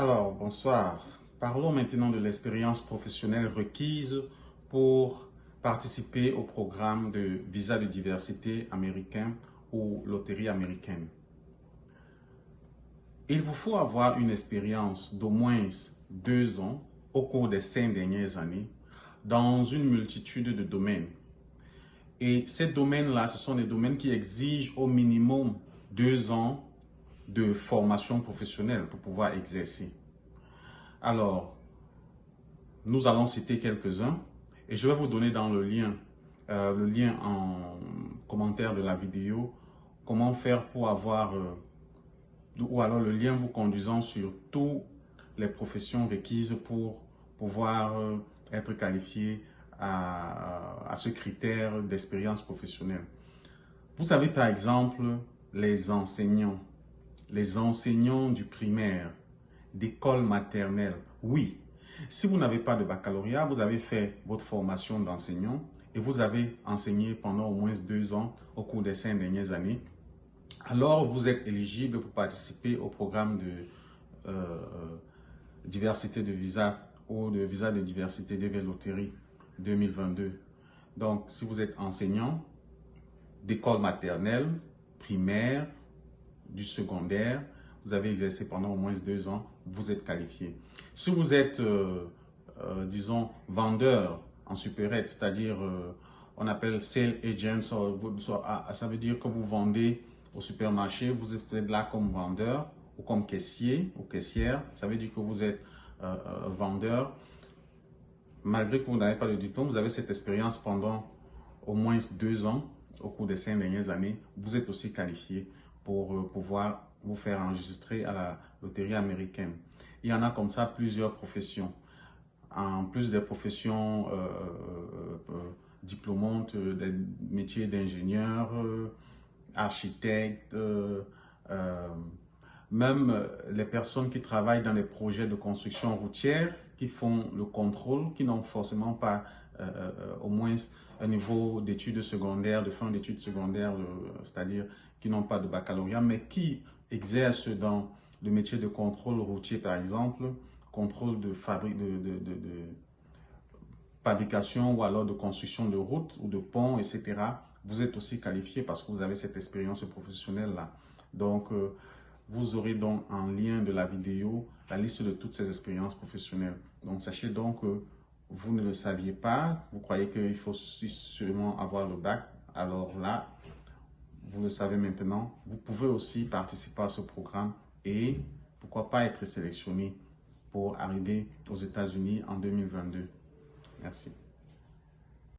Alors, bonsoir. Parlons maintenant de l'expérience professionnelle requise pour participer au programme de visa de diversité américain ou loterie américaine. Il vous faut avoir une expérience d'au moins 2 ans au cours des 5 dernières années dans une multitude de domaines. Et ces domaines-là, ce sont des domaines qui exigent au minimum 2 ans de formation professionnelle pour pouvoir exercer. Alors, nous allons citer quelques-uns et je vais vous donner dans le lien en commentaire de la vidéo, comment faire pour avoir, ou alors le lien vous conduisant sur toutes les professions requises pour pouvoir être qualifié à ce critère d'expérience professionnelle. Vous avez par exemple les enseignants du primaire, d'école maternelle. Oui, si vous n'avez pas de baccalauréat, vous avez fait votre formation d'enseignant et vous avez enseigné pendant au moins 2 ans au cours des 5 dernières années, alors vous êtes éligible pour participer au programme de diversité de visa ou de visa de diversité DV Loterie 2022. Donc, si vous êtes enseignant d'école maternelle, primaire, du secondaire, vous avez exercé pendant au moins 2 ans, vous êtes qualifié. Si vous êtes, disons, vendeur en supérette, c'est-à-dire, on appelle sales agent, ça veut dire que vous vendez au supermarché, vous êtes là comme vendeur ou comme caissier ou caissière, ça veut dire que vous êtes vendeur. Malgré que vous n'avez pas de diplôme, vous avez cette expérience pendant au moins 2 ans au cours des 5 dernières années, vous êtes aussi qualifié pour pouvoir vous faire enregistrer à la loterie américaine. Il y en a comme ça plusieurs professions. En plus des professions diplômantes, des métiers d'ingénieur, architecte, même les personnes qui travaillent dans les projets de construction routière, qui font le contrôle, qui n'ont forcément pas au moins un niveau d'études secondaires, de fin d'études secondaires, c'est-à-dire qui n'ont pas de baccalauréat, mais qui exercent dans le métier de contrôle routier, par exemple, contrôle de fabrication ou alors de construction de routes ou de ponts, etc. Vous êtes aussi qualifié parce que vous avez cette expérience professionnelle-là. Donc, vous aurez donc en lien de la vidéo la liste de toutes ces expériences professionnelles. Donc, sachez donc que vous ne le saviez pas, vous croyez qu'il faut seulement avoir le bac. Alors là, vous le savez maintenant, vous pouvez aussi participer à ce programme et pourquoi pas être sélectionné pour arriver aux États-Unis en 2022. Merci.